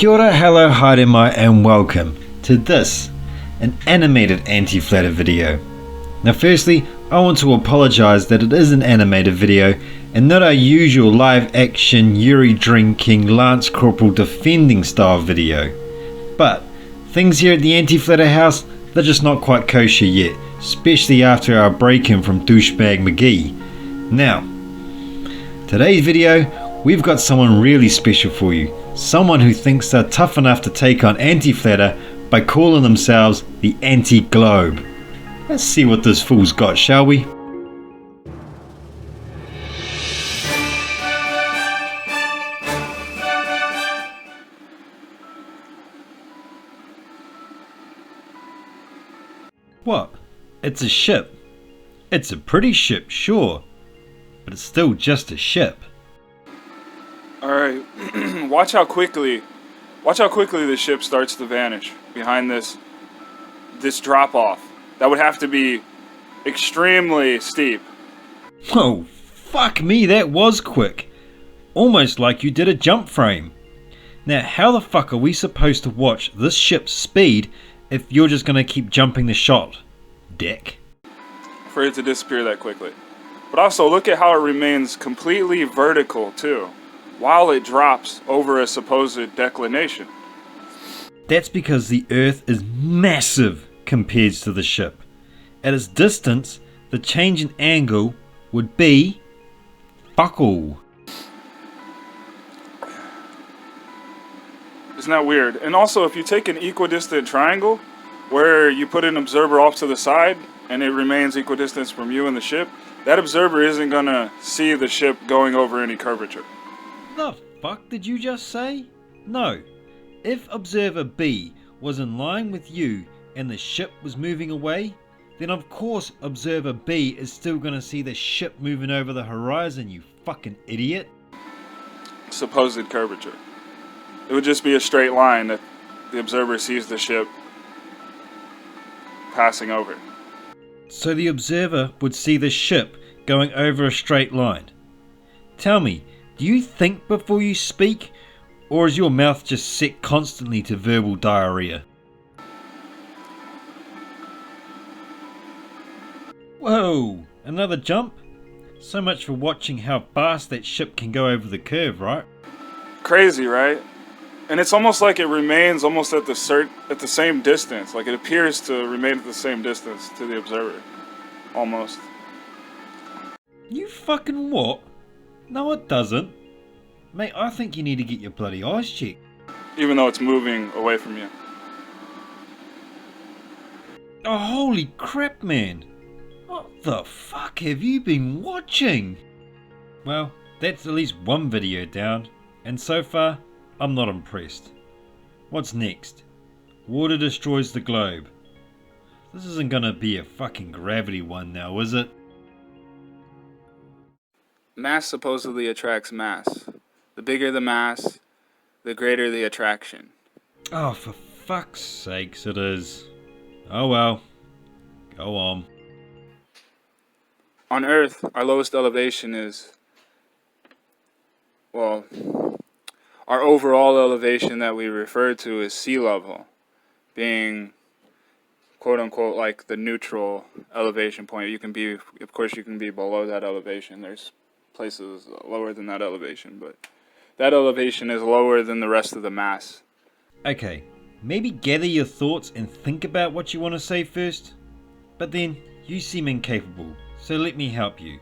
Kia ora, hello, haere mai, and welcome to this, an animated anti-flatter video. Now firstly, I want to apologise that it is an animated video and not our usual live action Yuri drinking Lance Corporal defending style video. But things here at the Anti-Flatter house, they're just not quite kosher yet, especially after our break-in from douchebag McGee. Now, today's video, we've got someone really special for you. Someone who thinks they're tough enough to take on Anti-Flatter by calling themselves the Anti-Globe. Let's see what this fool's got, shall we? What? It's a ship. It's a pretty ship, sure, but it's still just a ship. Alright, watch how quickly the ship starts to vanish behind this drop off. That would have to be extremely steep. Oh, fuck me, that was quick. Almost like you did a jump frame. Now, how the fuck are we supposed to watch this ship's speed if you're just gonna keep jumping the shot, dick? For it to disappear that quickly. But also, look at how it remains completely vertical, too, while it drops over a supposed declination. That's because the Earth is massive compared to the ship. At its distance, the change in angle would be fuck all. Isn't that weird? And also, if you take an equidistant triangle where you put an observer off to the side and it remains equidistant from you and the ship, that observer isn't gonna see the ship going over any curvature. The fuck did you just say? No. If observer B was in line with you and the ship was moving away, then of course observer B is still gonna see the ship moving over the horizon, you fucking idiot. Supposed curvature. It would just be a straight line that the observer sees the ship passing over. So the observer would see the ship going over a straight line. Tell me, do you think before you speak, or is your mouth just set constantly to verbal diarrhea? Whoa, another jump? So much for watching how fast that ship can go over the curve, right? Crazy, right? And it's almost like it remains almost at the same distance. Like it appears to remain at the same distance to the observer. Almost. You fucking what? No, it doesn't. Mate, I think you need to get your bloody eyes checked. Even though it's moving away from you. Oh, holy crap, man. What the fuck have you been watching? Well, that's at least one video down, and so far, I'm not impressed. What's next? Water destroys the globe. This isn't gonna be a fucking gravity one now, is it? Mass supposedly attracts mass. The bigger the mass, the greater the attraction. Oh, for fuck's sakes it is. Oh well. Go on. On Earth, our lowest elevation is, well, our overall elevation that we refer to is sea level, being quote-unquote like the neutral elevation point. You can be, of course you can be below that elevation. There's places lower than that elevation, but that elevation is lower than the rest of the mass. Okay, maybe gather your thoughts and think about what you want to say first. But then, you seem incapable, so let me help you.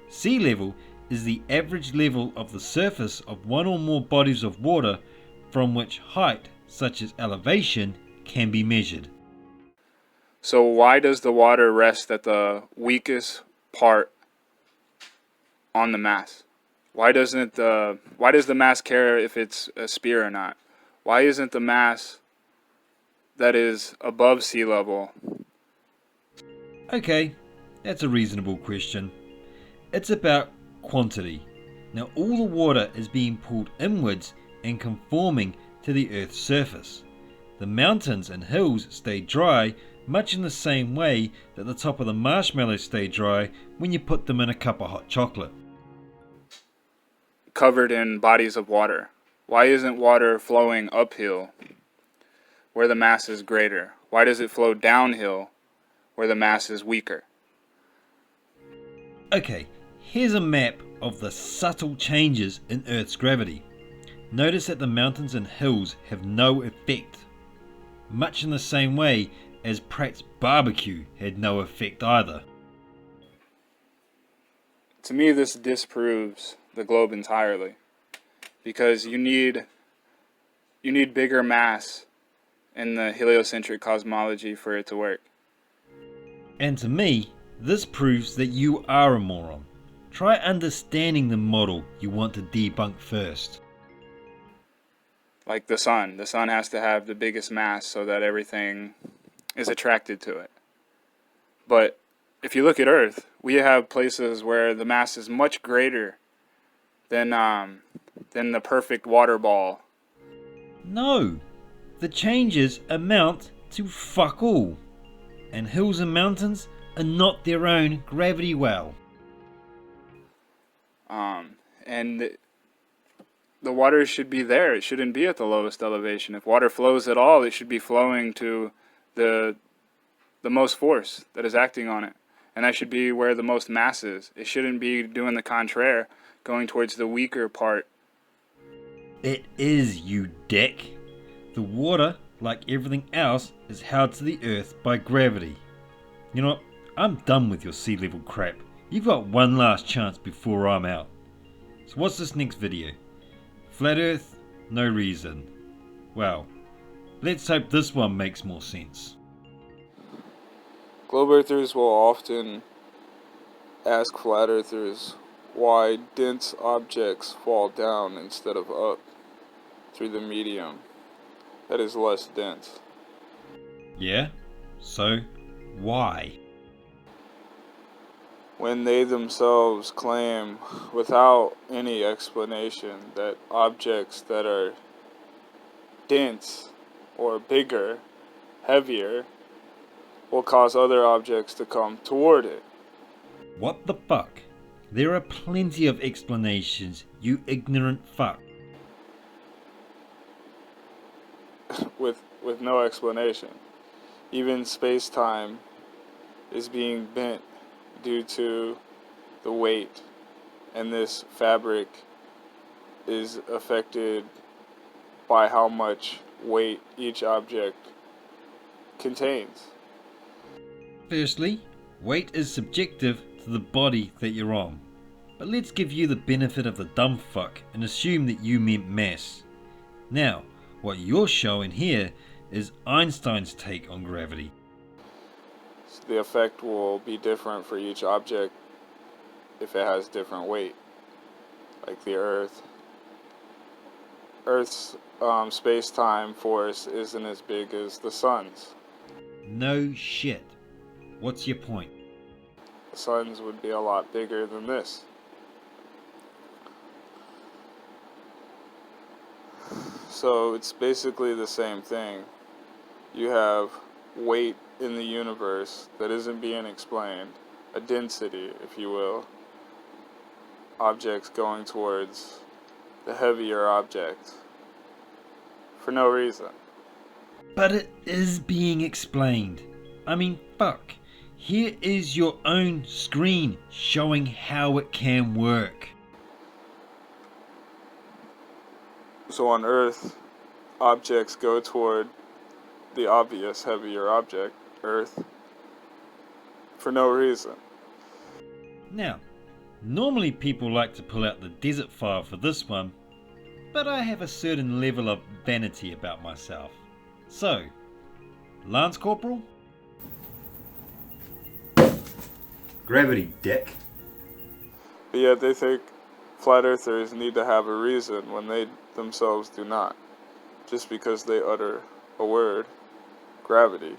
Sea level is the average level of the surface of one or more bodies of water from which height, such as elevation, can be measured. So why does the water rest at the weakest part on the mass? Why does the mass care if it's a spear or not? Why isn't the mass that is above sea level? Okay, that's a reasonable question. It's about quantity. Now all the water is being pulled inwards and conforming to the Earth's surface. The mountains and hills stay dry much in the same way that the top of the marshmallows stay dry when you put them in a cup of hot chocolate. Covered in bodies of water. Why isn't water flowing uphill where the mass is greater? Why does it flow downhill where the mass is weaker? Okay, here's a map of the subtle changes in Earth's gravity. Notice that the mountains and hills have no effect, much in the same way as Pratt's barbecue had no effect either. To me, this disproves the globe entirely, because you need bigger mass in the heliocentric cosmology for it to work. And to me, this proves that you are a moron. Try understanding the model you want to debunk first. Like the sun has to have the biggest mass so that everything is attracted to it. But if you look at Earth, we have places where the mass is much greater than the perfect water ball. No, the changes amount to fuck all. And hills and mountains are not their own gravity well. And the water should be there. It shouldn't be at the lowest elevation. If water flows at all, it should be flowing to the most force that is acting on it. And that should be where the most mass is. It shouldn't be doing the contraire, going towards the weaker part. It is, you dick. The water, like everything else, is held to the earth by gravity. You know what? I'm done with your sea level crap. You've got one last chance before I'm out. So what's this next video? Flat Earth? No reason. Well, let's hope this one makes more sense. Globe earthers will often ask flat earthers why dense objects fall down instead of up through the medium that is less dense. Yeah? So, why? When they themselves claim, without any explanation, that objects that are dense or bigger, heavier, will cause other objects to come toward it. What the fuck? There are plenty of explanations, you ignorant fuck. with no explanation. Even space-time is being bent due to the weight, and this fabric is affected by how much weight each object contains. Firstly, weight is subjective to the body that you're on. But let's give you the benefit of the dumb fuck and assume that you meant mass. Now, what you're showing here is Einstein's take on gravity. So the effect will be different for each object if it has different weight. Like the Earth. Earth's space-time force isn't as big as the sun's. No shit. What's your point? The sun's would be a lot bigger than this. So it's basically the same thing. You have weight in the universe that isn't being explained, a density, if you will, objects going towards the heavier object for no reason. But it is being explained. I mean, fuck. Here is your own screen showing how it can work. So on Earth, objects go toward the obvious heavier object, Earth, for no reason. Now, normally people like to pull out the desert file for this one, but I have a certain level of vanity about myself. So, Lance Corporal? Gravity, dick. But yet they think flat earthers need to have a reason when they themselves do not. Just because they utter a word, gravity,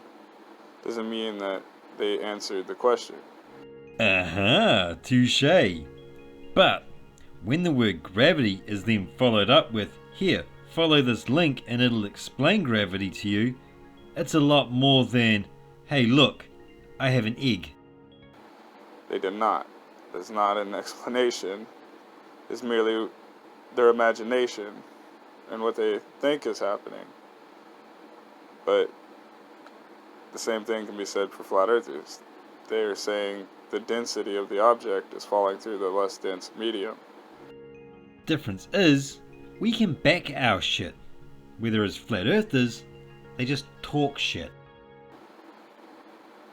doesn't mean that they answered the question. Touche. But when the word gravity is then followed up with, here, follow this link and it'll explain gravity to you, it's a lot more than, hey look, I have an egg. They did not. That's not an explanation. It's merely their imagination and what they think is happening. But the same thing can be said for flat earthers. They are saying the density of the object is falling through the less dense medium. Difference is, we can back our shit. Whether as flat earthers, they just talk shit.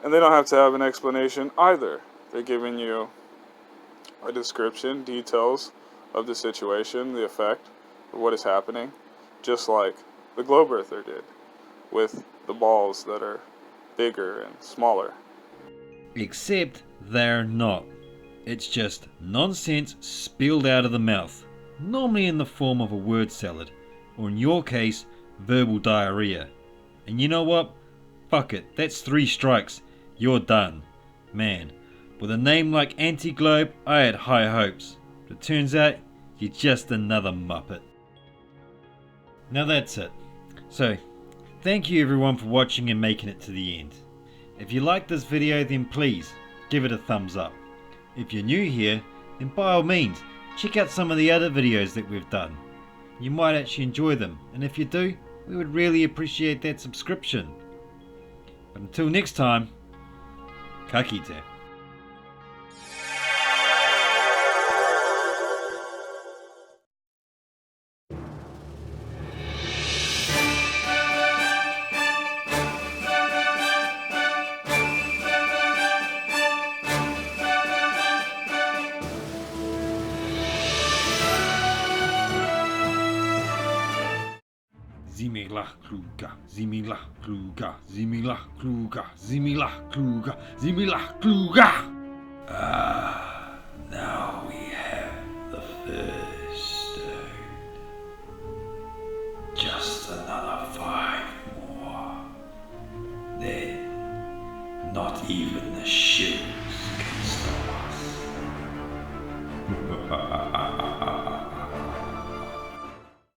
And they don't have to have an explanation either. They're giving you a description, details of the situation, the effect of what is happening, just like the globe earther did, with the balls that are bigger and smaller. Except they're not. It's just nonsense spilled out of the mouth, normally in the form of a word salad, or in your case, verbal diarrhea. And you know what? Fuck it, that's 3 strikes. You're done. Man, with a name like Antiglobe, I had high hopes. But it turns out, you're just another muppet. Now that's it. So, thank you everyone for watching and making it to the end. If you liked this video, then please, give it a thumbs up. If you're new here, then by all means, check out some of the other videos that we've done. You might actually enjoy them, and if you do, we would really appreciate that subscription. But until next time, ka kite. Zimila Kluga, Zimila Kluga, Zimila Kluga, Zimila Kluga, Zimila Kluga. Now we have the first stone. Just another 5 more. Then, not even the shivers can stop us.